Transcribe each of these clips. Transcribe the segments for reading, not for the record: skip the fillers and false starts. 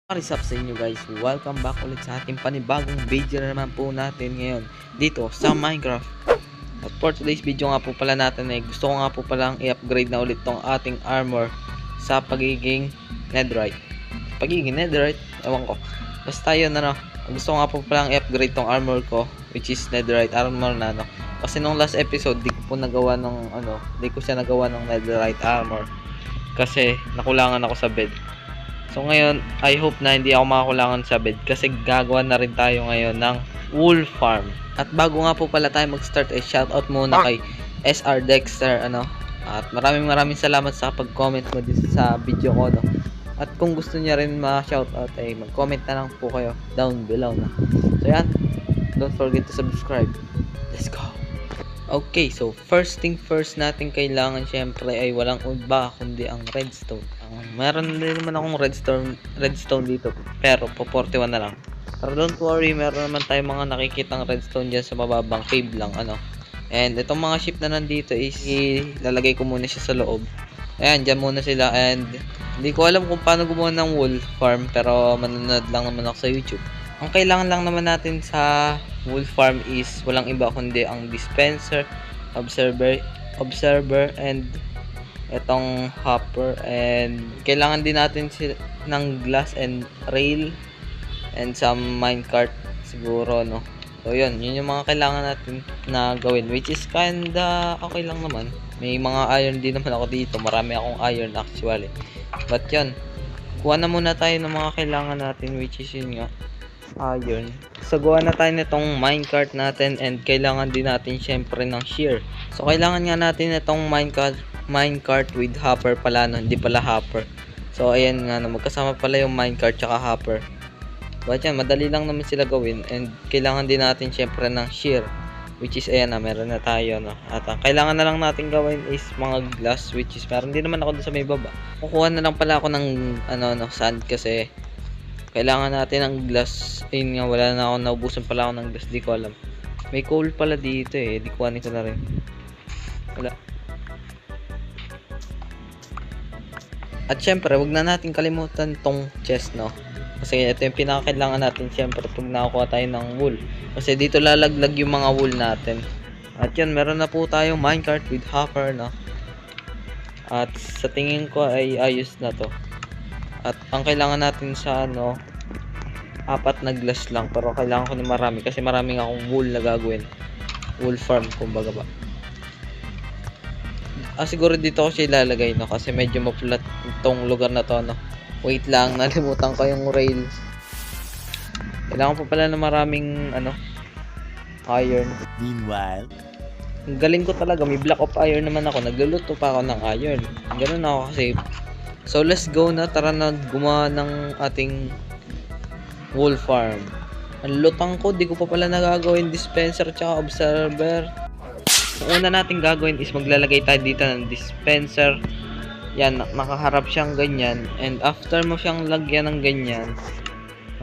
What is up sa inyo guys? Welcome back ulit sa ating panibagong video na naman po natin ngayon dito sa Minecraft. At for today's video nga po pala natin gusto ko nga po palang i-upgrade na ulit tong ating armor sa pagiging netherite. Ewan ko. Basta yun gusto ko nga po palang i-upgrade tong armor ko, which is netherite armor na Kasi nung last episode di ko nagawa siya nagawa ng netherite armor kasi nakulangan ako sa bed. So ngayon, I hope na hindi ako makakulangan sa bed kasi gagawa na rin tayo ngayon ng wool farm. At bago nga po pala tayo mag-start, shoutout muna kay SR Dexter At maraming salamat sa pag-comment mo dito sa video ko At kung gusto niya rin ma-shoutout mag-comment na lang po kayo down below So yan, don't forget to subscribe. Let's go. Okay, so first thing first natin kailangan syempre ay walang iba kundi ang redstone. Meron din naman akong redstone dito, pero po 41 na lang. Pero don't worry, meron naman tayong mga nakikitang redstone dyan sa mababang cave lang And itong mga ship na nandito is ilalagay ko muna siya sa loob. Ayan, dyan muna sila, and hindi ko alam kung paano gumawa ng wool farm, pero manonood lang naman ako sa YouTube. Ang kailangan lang naman natin sa wool farm is walang iba kundi ang dispenser, observer, and itong hopper. And kailangan din natin ng glass and rail and some minecart siguro So yun yung mga kailangan natin na gawin, which is kinda okay lang naman. May mga iron din naman ako dito, marami akong iron actually. But yun, kuha na muna tayo ng mga kailangan natin, which is yun nga, iron. So gawa na tayo nitong minecart natin, and kailangan din natin syempre ng shear. So kailangan nga natin itong minecart with hopper pala hindi pala hopper. So ayan nga magkasama pala yung minecart tsaka hopper. But yan, madali lang naman sila gawin, and kailangan din natin syempre ng shear, which is ayan meron na tayo At ang kailangan na lang natin gawin is mga glass, which is meron din naman ako dun sa may baba. Kukuha na lang pala ako ng sand kasi kailangan natin ng glass. Ayun nga, wala na ako, naubusan pala ako ng glass, di ko alam. May coal pala dito di kuhanin ko na rin. Wala. At syempre, wag na natin kalimutan tong chest kasi ito yung pinakakailangan natin syempre pag nakakuha tayo ng wool. Kasi dito lalaglag yung mga wool natin. At yun, meron na po tayong minecart with hopper At sa tingin ko ay ayos na to. At ang kailangan natin sa apat na glass lang, pero kailangan ko na marami kasi maraming akong wool na gagawin. Wool farm kumbaga ba. Siguro dito ko siya ilalagay kasi medyo maplat itong lugar na to Wait lang, nalimutan ko yung rail. Kailangan pa pala na maraming iron. Meanwhile, ang galing ko talaga, may block of iron naman ako. Nagluluto pa ako ng iron. Ganun ako kasi. So let's go na, tara na gumawa ng ating wool farm. Ang lutang ko, di ko pa pala nagagawin dispenser tsaka observer. Ang una natin gagawin is maglalagay tayo dito ng dispenser. Yan, nakaharap siyang ganyan, and after mo siyang lagyan ng ganyan,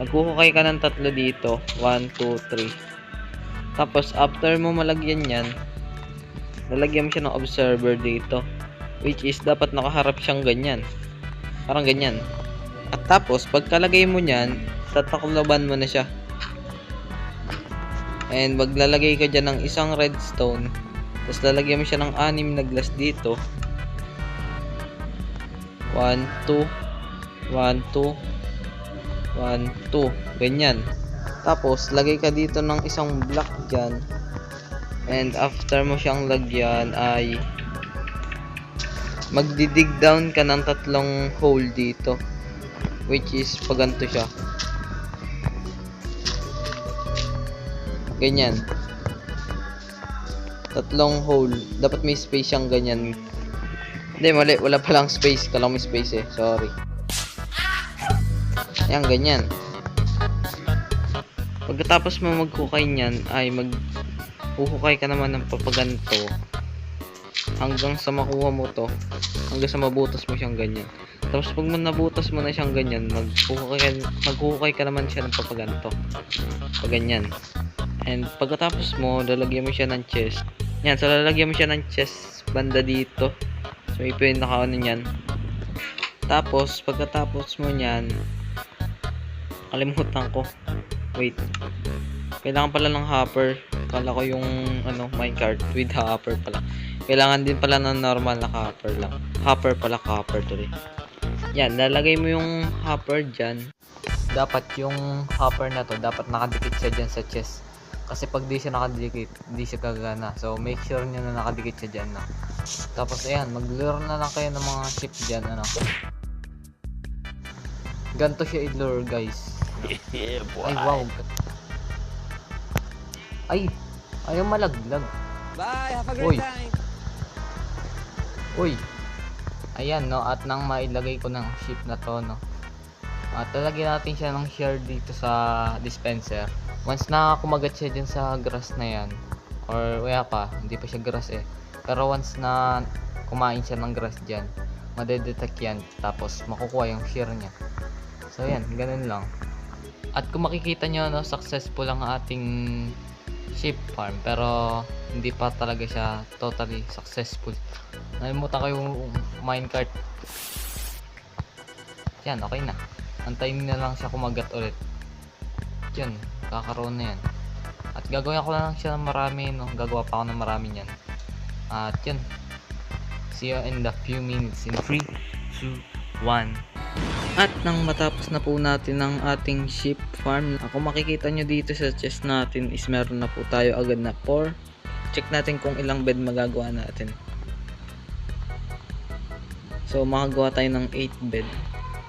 maghuhukay ka ng 3 dito, 1, 2, 3. Tapos after mo malagyan yan, lalagyan mo siya ng observer dito, which is dapat nakaharap siyang ganyan, parang ganyan. At tapos pagkalagay mo nyan, tataklaban mo na siya, and maglalagay ka dyan ng isang redstone. Tapos lalagyan mo siya ng 6 na glass dito, 1, 2, 1, 2, 1, 2, ganyan. Tapos lagay ka dito ng isang block dyan, and after mo siyang lagyan ay magdidig down ka ng 3 hole dito, which is paganto siya, ganyan. 3 hole, dapat may space siyang ganyan. Hindi, mali, wala palang space. Kala may space sorry. Ayan, ganyan. Pagkatapos mo maghukay niyan ay maghuhukay ka naman ng papaganto hanggang sa makuha mo to, hanggang sa mabutas mo siyang ganyan. Tapos pag nabutas mo na siyang ganyan, maghuhukay ka naman siya ng papaganto, paganyan. And pagkatapos mo, lalagyan mo siya ng chest. Yan, so lalagyan mo siya ng chest banda dito. So ito yung nakaano niyan. Tapos pagkatapos mo niyan, Nakalimutan ko. Wait. Kailangan pala ng hopper. Kala ko yung minecart with hopper pala. Kailangan din pala ng normal na hopper lang. Hopper pala, hopper tuloy. Yan, lalagay mo yung hopper dyan. Dapat yung hopper na to, dapat nakadikit siya dyan sa chest. Kasi pag di siya nakadikit, di siya gagana. So, make sure nyo na nakadikit siya dyan, no? Tapos, ayan, mag-lure na lang kayo ng mga ship dyan, Ganto siya i-lure, guys. Ay, wow. Ay, ayaw malaglag. Bye, have a great time. Uy. Ayan, no? At nang mailagay ko ng ship na to, no? At lalagyan natin siya ng share dito sa dispenser. Once na kumagat siya dyan sa grass na yan, or wala pa, hindi pa siya grass eh. Pero once na kumain siya ng grass dyan, madedetect yan. Tapos makukuha yung share niya. So yan, ganun lang. At kung makikita nyo, no, successful ang ating sheep farm. Pero hindi pa talaga siya totally successful. Nalimutan ko yung minecart. Yan, okay na. Antayin na lang siya kumagat ulit. Yan, kakaroon na yan. At gagawin ko lang siya ng marami, no? Gagawa pa ako ng marami yan. At yan. See you in the few minutes. In 3, 2, 1. At nang matapos na po natin ang ating sheep farm, kung makikita nyo dito sa chest natin is meron na po tayo agad na 4. Check natin kung ilang bed magagawa natin. So makagawa tayo ng 8 bed.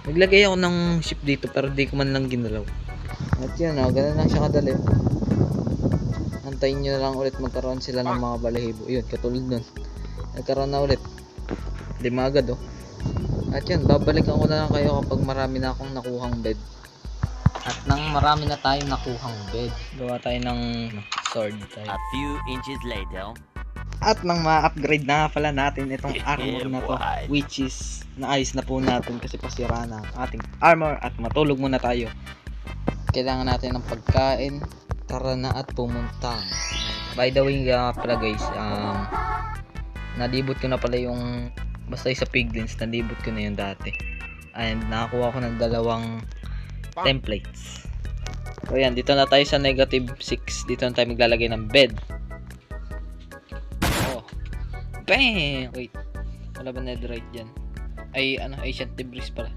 Naglagay ako ng sheep dito pero di ko man lang ginalaw. At yun, ganun lang siya kadali. Antayin nyo na lang ulit magkaroon sila ng mga balahibo. Yun, katulad nun. Nagkaroon na ulit. 5 agad At yun, babalikan ko na lang kayo kapag marami na akong nakuhang bed. At nang marami na tayong nakuhang bed, gawa tayo ng sword tayo. A few inches later. At nang ma-upgrade na pala natin itong armor na to, which is naayos na po natin kasi pasira na ang ating armor at matulog muna tayo. Kailangan natin ng pagkain, tara na at pumunta. By the way pala guys, nalibot ko na pala yung basta sa piglins, nalibot ko na yun dati. And nakakuha ko ng 2 templates. So yan, dito na tayo sa -6. Dito na tayo maglalagay ng bed. Oh. Bang! Wait. Wala ba netherite dyan? Ay, ancient debris pala.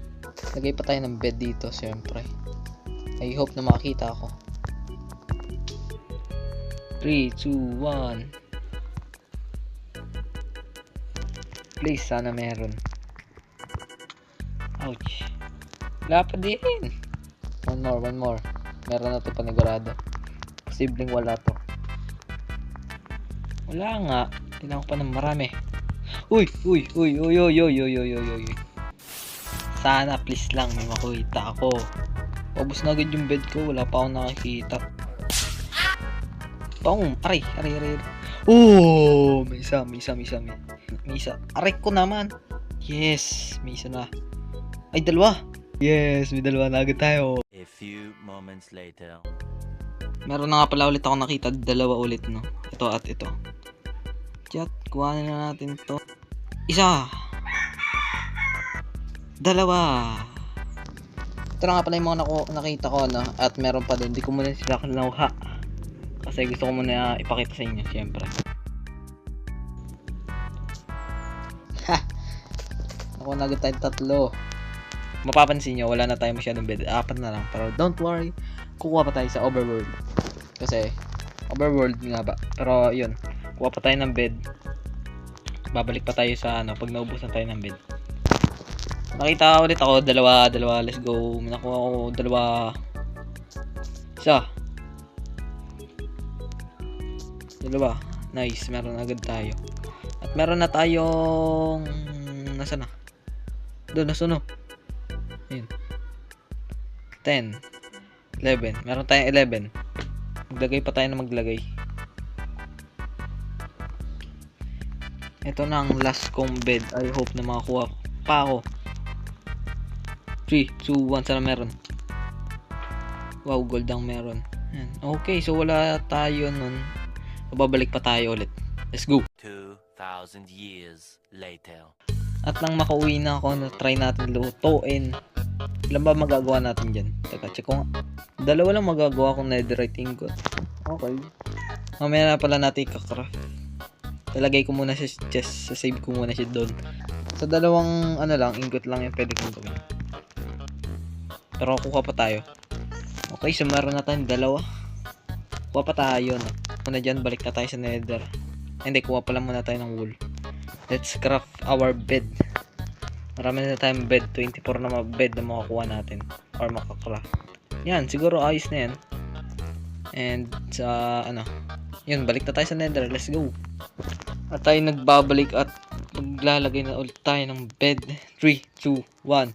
Lagay pa tayo ng bed dito, syempre. I hope na makakita ako. 3, 2, 1. Please, sana meron. Ouch. Wala pa din. One more. Meron na to panigurado. Posibleng wala to. Wala nga. Kailangan ko pa ng marami. Uy. Sana please lang may makita ako. Ubus na agad yung bed ko. Wala pa akong nakakita. Boom. Aray. Oh, may isa. Aray ko naman. Yes, may isa na. Ay, 2. Yes, may 2 na agad tayo. A few moments later. Meron na nga pala ulit ako nakita, 2 ulit, no? Ito at ito. Chat, kuhanin na natin to. 1. 2. Ito na nga pala yung mga nakita ko, no? At meron pa din, di ko muna sila kinuha. Kasi gusto ko muna ipakita sa inyo, syempre. Ako na agad tayong 3. Mapapansin nyo, wala na tayo masyadong bed. 4 na lang. Pero don't worry, kukuha pa tayo sa overworld. Kasi, overworld nga ba. Pero yun, kuha pa tayo ng bed. Babalik pa tayo sa pag naubos na tayo ng bed. Nakita ulit ako, 2. Let's go. Nakuha ko 2. 2. Nice, meron agad tayo. At meron na tayong nasaan na? Doon na suno. Ayun. 10. 11. Meron tayong 11. Maglagay pa tayo na maglagay. Ito na ang last kong bed. I hope na makakuha pa ako. 3, 2, 1. Sana meron. Wow, gold ang meron. Yan. Okay, so wala tayo nun. Babalik pa tayo ulit. Let's go. 2,000 years later. At nang makauwi na ako, try natin lutuin Ilan ba magagawa natin dyan? Teka, check ko nga. 2 lang magagawa kong netherite ingot. Okay. Mamaya na pala natin ikakraft. Talagay ko muna siya sa chest. Save ko muna siya doon. Sa 2 ingot lang yung pwede kong gawin. Pero kuha pa tayo. Okay, so meron na tayong 2. Kuha pa tayo, no? Muna dyan, balik na tayo sa nether. Hindi, kuha pala muna tayo ng wool. Let's craft our bed. Marami na tayong bed. 24 na bed na makakuha natin. Or makakraft. Yan, siguro ayos na yan. And, sa, yun, balik na tayo sa nether. Let's go. At tayo nagbabalik at maglalagay na ulit tayo ng bed. 3, 2, 1.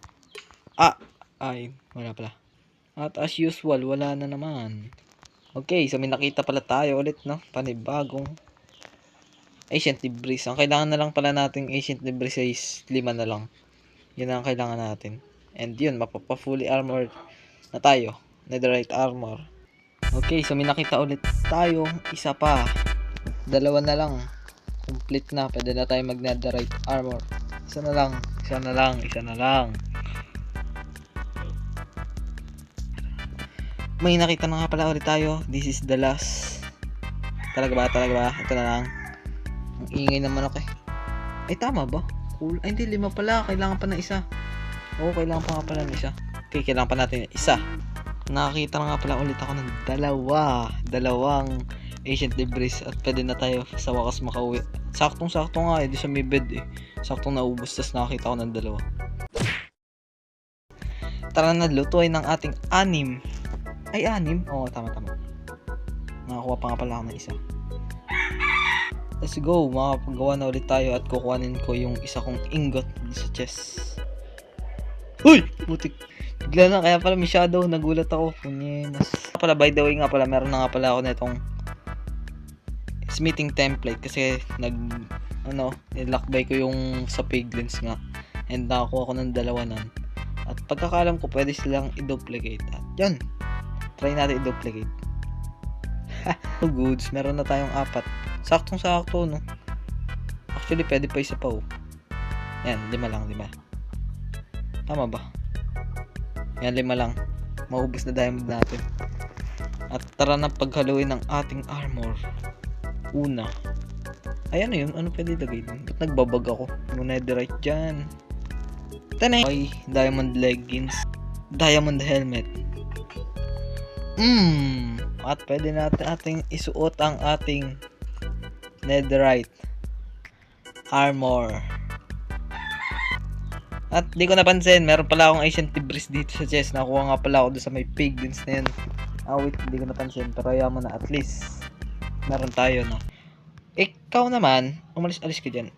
Ay, wala pala. At as usual, wala na naman. Okay, so may nakita pala tayo ulit, no? Panibagong ancient debris. Ang kailangan na lang pala nating ancient debris is 5 na lang. Yun ang kailangan natin. And yun, mapapa-fully armored na tayo. Netherite armor. Okay, so may nakita ulit tayo. Isa pa. 2 na lang. Complete na. Pwede na tayo mag-netherite armor. Isa na lang. May nakita na nga pala ulit tayo. This is the last. Talaga ba? Ito na lang. Ang ingay ng manok eh. Ay, tama ba? Cool. Ay, hindi. 5 pala. Kailangan pa ng isa. Oo, kailangan pa nga pala ng isa. Okay, kailangan pa natin ng isa. Nakakita na nga pala ulit ako ng 2 ancient debris. At pwede na tayo sa wakas makauwi. Saktong-sakto nga eh. Di siya may bed eh. Saktong naubos. Tapos nakakita ko ng 2. Tara na, lutuin ng ating 6. Ay, 6? Oo, tama. Nakakuha pa nga pala ako ng isa. Let's go. Makapagawa na ulit tayo at kukuhanin ko yung isa kong ingot sa chest. Uy! Butik. Bigla na, kaya pala may shadow. Nagulat ako. Punyenas. Pala, by the way nga pala, meron na nga pala ako na itong smithing template kasi nilakbay ko yung sa piglins nga. And nakakuha ko ng 2 nun. At pagkakalam ko, pwede silang i-duplicate. At yan. Try natin i-duplicate. Oh, goods. Meron na tayong 4. Saktong-sakto, no? Actually, pwede pa isa pa, oh. Yan, 5 lang, 5. Tama ba? Yan, 5 lang. Maubos na diamond natin. At tara na paghaluin ng ating armor. Una. Ay, ano yun? Ano pwede lagay dun? Ba't nagbabag ako? Yung netherite dyan. Tanay! Ay, diamond leggings. Diamond helmet. At pwede natin ating isuot ang ating netherite armor. At di ko napansin, meron pala akong ancient debris dito sa chest. Nakuha nga pala ako doon sa may piglins na yun. Wait, di ko napansin. Pero ayaw mo na, at least meron tayo, no? Ikaw naman, umalis-alis ka dyan.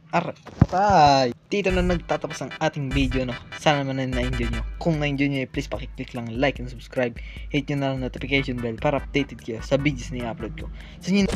Patay! Dito na nagtatapos ang ating video, no? Sana naman na-enjoy nyo. Kung na-enjoy nyo, please pakiclick lang like and subscribe. Hit nyo na ang notification bell para updated kayo sa videos na i-upload ko. So yun.